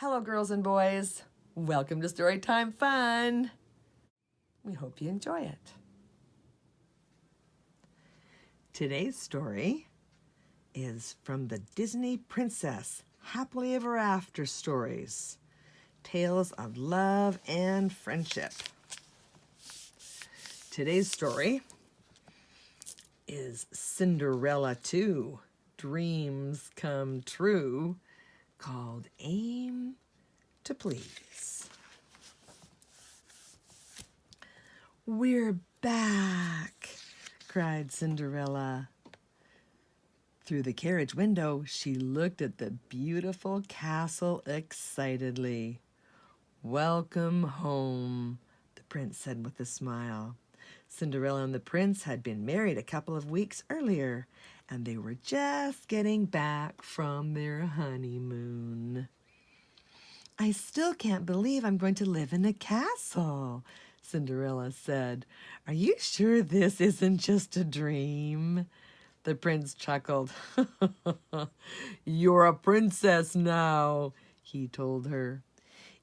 Hello, girls and boys. Welcome to Storytime Fun. We hope you enjoy it. Today's story is from the Disney Princess Happily Ever After stories. Tales of love and friendship. Today's story is Cinderella 2, Dreams Come True, called Aim to Please. "We're back," cried Cinderella. Through the carriage window, she looked at the beautiful castle excitedly. "Welcome home," the prince said with a smile. Cinderella and the prince had been married a couple of weeks earlier, and they were just getting back from their honeymoon. "I still can't believe I'm going to live in a castle," Cinderella said. "Are you sure this isn't just a dream?" The prince chuckled. "You're a princess now," he told her.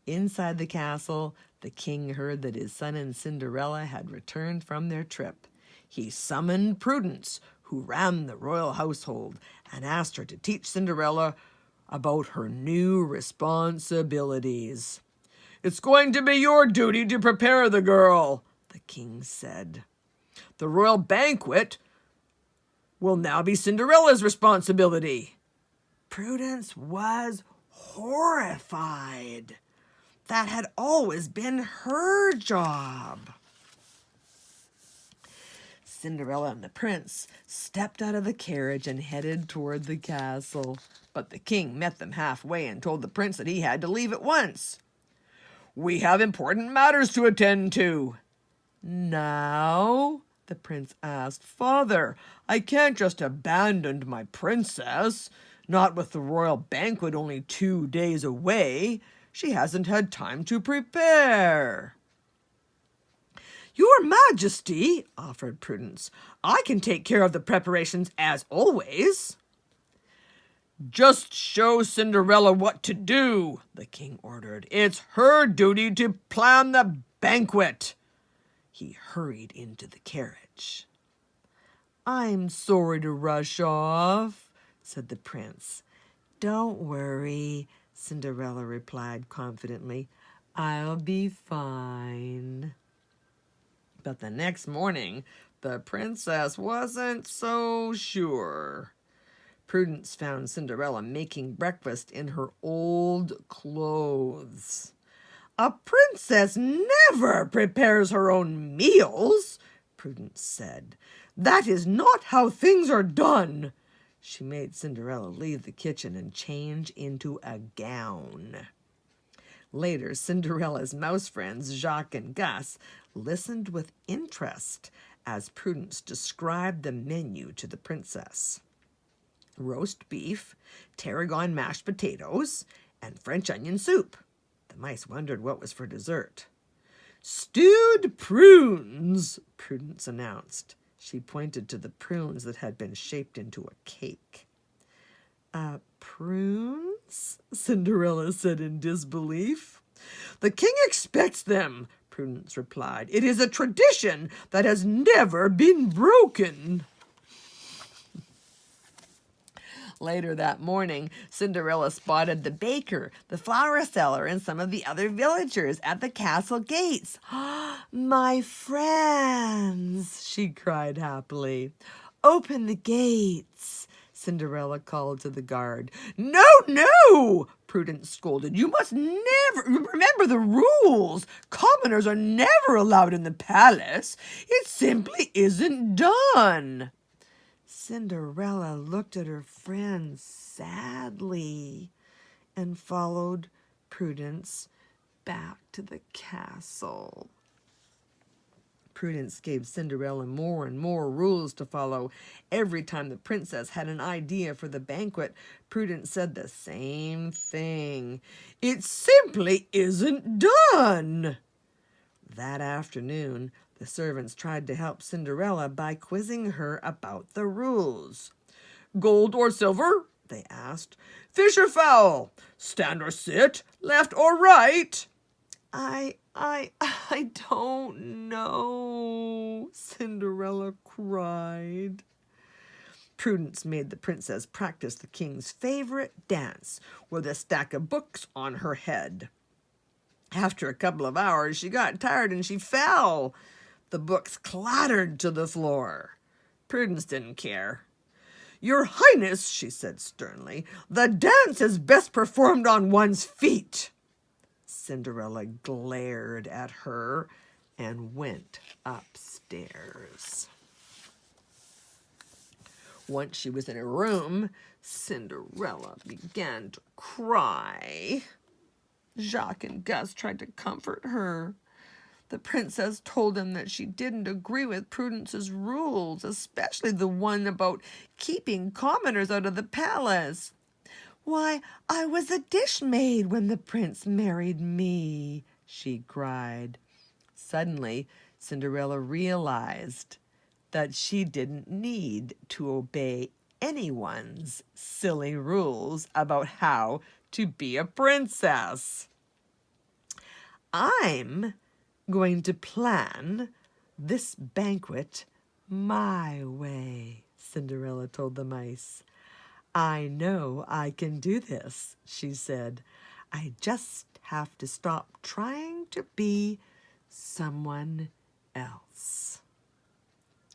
Inside the castle, the king heard that his son and Cinderella had returned from their trip. He summoned Prudence, who ran the royal household, and asked her to teach Cinderella about her new responsibilities. "It's going to be your duty to prepare the girl," the king said. "The royal banquet will now be Cinderella's responsibility." Prudence was horrified. That had always been her job. Cinderella and the prince stepped out of the carriage and headed toward the castle. But the king met them halfway and told the prince that he had to leave at once. "We have important matters to attend to." "Now?" the prince asked. "Father, I can't just abandon my princess, not with the royal banquet only 2 days away. She hasn't had time to prepare." "Your Majesty," offered Prudence, "I can take care of the preparations as always." "Just show Cinderella what to do," the king ordered. "It's her duty to plan the banquet." He hurried into the carriage. "I'm sorry to rush off," said the prince. "Don't worry," Cinderella replied confidently. "I'll be fine." But the next morning, the princess wasn't so sure. Prudence found Cinderella making breakfast in her old clothes. "A princess never prepares her own meals," Prudence said. "That is not how things are done." She made Cinderella leave the kitchen and change into a gown. Later, Cinderella's mouse friends, Jacques and Gus, listened with interest as Prudence described the menu to the princess. Roast beef, tarragon mashed potatoes, and French onion soup. The mice wondered what was for dessert. "Stewed prunes," Prudence announced. She pointed to the prunes that had been shaped into a cake. "Prunes?" Cinderella said in disbelief. "The king expects them," Prudence replied. "It is a tradition that has never been broken." Later that morning, Cinderella spotted the baker, the flower seller, and some of the other villagers at the castle gates. "My friends," she cried happily. "Open the gates," Cinderella called to the guard. "No, no," Prudence scolded. "You must never remember the rules. Commoners are never allowed in the palace. It simply isn't done." Cinderella looked at her friend sadly and followed Prudence back to the castle. Prudence gave Cinderella more and more rules to follow. Every time the princess had an idea for the banquet, Prudence said the same thing. "It simply isn't done." That afternoon, the servants tried to help Cinderella by quizzing her about the rules. "Gold or silver?" they asked. Fish or fowl? Stand or sit? Left or right? I don't know, Cinderella cried. Prudence made the princess practice the king's favorite dance with a stack of books on her head. After a couple of hours, she got tired and she fell. The books clattered to the floor. Prudence didn't care. Your Highness, she said sternly, the dance is best performed on one's feet. Cinderella glared at her and went upstairs. Once she was in her room, Cinderella began to cry. Jacques and Gus tried to comfort her. The princess told them that she didn't agree with Prudence's rules, especially the one about keeping commoners out of the palace. Why, I was a dish maid when the prince married me, she cried. Suddenly, Cinderella realized that she didn't need to obey anyone's silly rules about how to be a princess. I'm going to plan this banquet my way, Cinderella told the mice. I know I can do this, she said. I just have to stop trying to be someone else.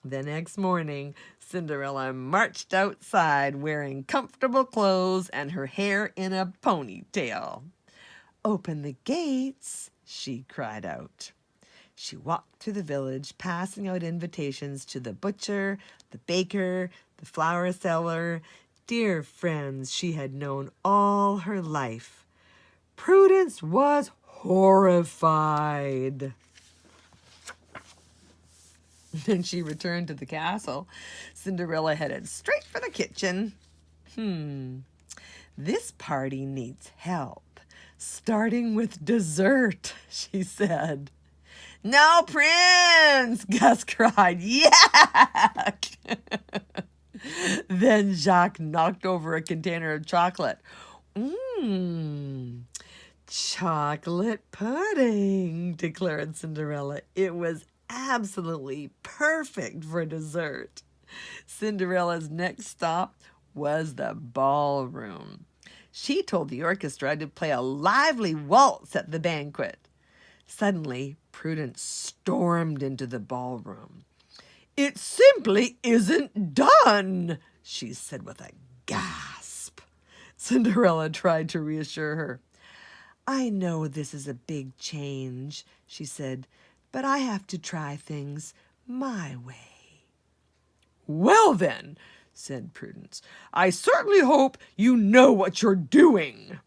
The next morning, Cinderella marched outside wearing comfortable clothes and her hair in a ponytail. Open the gates, she cried out. She walked through the village, passing out invitations to the butcher, the baker, the flower seller, dear friends she had known all her life. Prudence was horrified. Then she returned to the castle. Cinderella headed straight for the kitchen. This party needs help, starting with dessert, she said. No, Prince, Gus cried. Yuck! Then Jacques knocked over a container of chocolate. Chocolate pudding, declared Cinderella. It was absolutely perfect for dessert. Cinderella's next stop was the ballroom. She told the orchestra to play a lively waltz at the banquet. Suddenly, Prudence stormed into the ballroom. It simply isn't done, she said with a gasp. Cinderella tried to reassure her. I know this is a big change, she said, but I have to try things my way. Well then, said Prudence, I certainly hope you know what you're doing.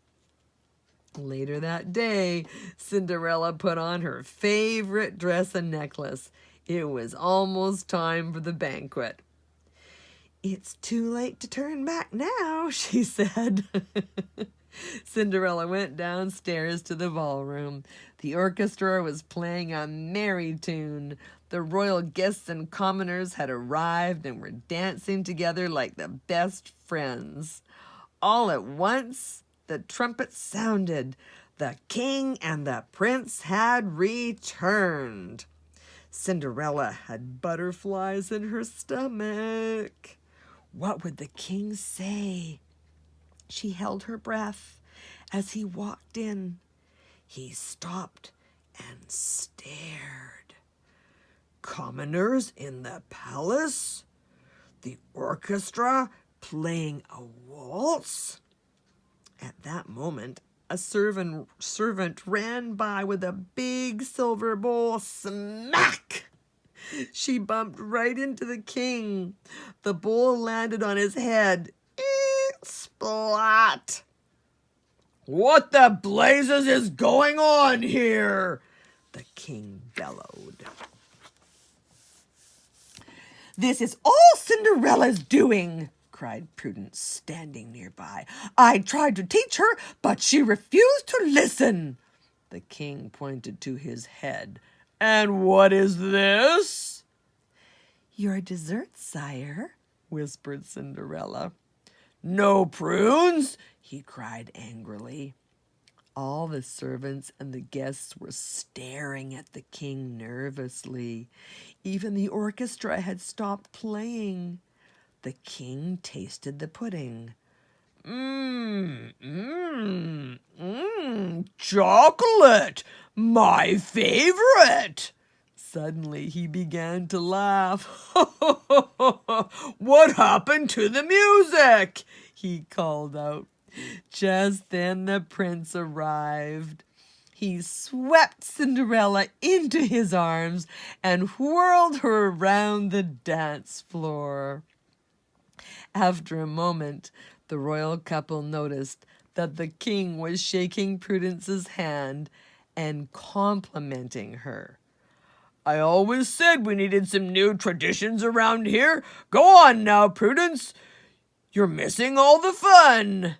Later that day, Cinderella put on her favorite dress and necklace. It was almost time for the banquet. It's too late to turn back now, she said. Cinderella went downstairs to the ballroom. The orchestra was playing a merry tune. The royal guests and commoners had arrived and were dancing together like the best friends. All at once, the trumpet sounded. The king and the prince had returned. Cinderella had butterflies in her stomach. What would the king say? She held her breath as he walked in. He stopped and stared. Commoners in the palace? The orchestra playing a waltz? At that moment, a servant ran by with a big silver bowl. Smack! She bumped right into the king. The bowl landed on his head. Splat! What the blazes is going on here? The king bellowed. This is all Cinderella's doing, cried Prudence, standing nearby. I tried to teach her, but she refused to listen. The king pointed to his head. And what is this? Your dessert, sire, whispered Cinderella. No prunes? He cried angrily. All the servants and the guests were staring at the king nervously. Even the orchestra had stopped playing. The king tasted the pudding. Chocolate! My favorite! Suddenly he began to laugh. What happened to the music? He called out. Just then the prince arrived. He swept Cinderella into his arms and whirled her around the dance floor. After a moment, the royal couple noticed that the king was shaking Prudence's hand and complimenting her. I always said we needed some new traditions around here. Go on now, Prudence. You're missing all the fun.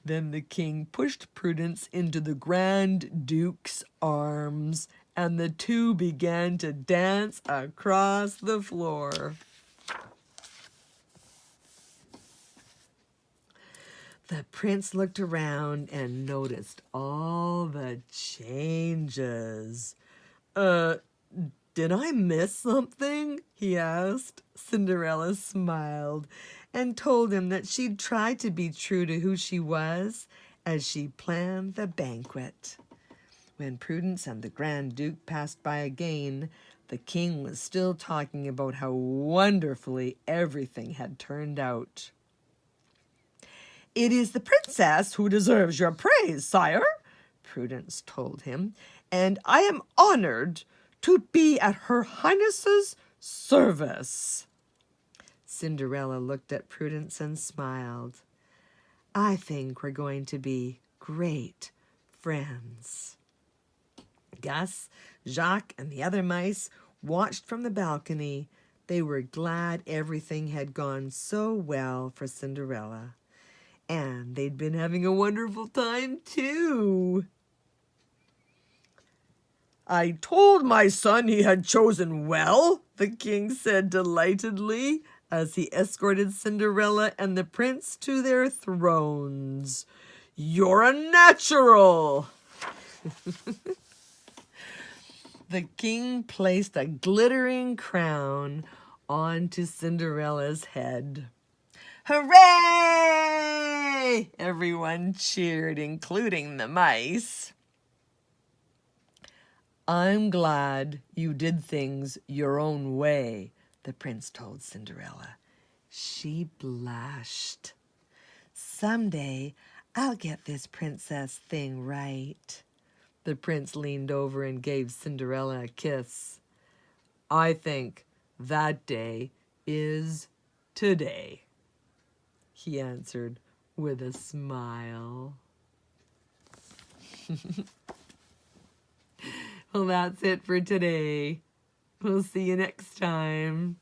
Then the king pushed Prudence into the Grand Duke's arms, and the two began to dance across the floor. The prince looked around and noticed all the changes. Did I miss something? He asked. Cinderella smiled and told him that she'd try to be true to who she was as she planned the banquet. When Prudence and the Grand Duke passed by again, the king was still talking about how wonderfully everything had turned out. It is the princess who deserves your praise, sire, Prudence told him, and I am honored to be at her highness's service. Cinderella looked at Prudence and smiled. I think we're going to be great friends. Gus, Jacques, and the other mice watched from the balcony. They were glad everything had gone so well for Cinderella. And they'd been having a wonderful time, too. I told my son he had chosen well, the king said delightedly as he escorted Cinderella and the prince to their thrones. You're a natural! The king placed a glittering crown onto Cinderella's head. Hooray! Everyone cheered, including the mice. I'm glad you did things your own way, the prince told Cinderella. She blushed. Someday I'll get this princess thing right. The prince leaned over and gave Cinderella a kiss. I think that day is today, he answered with a smile. Well, that's it for today. We'll see you next time.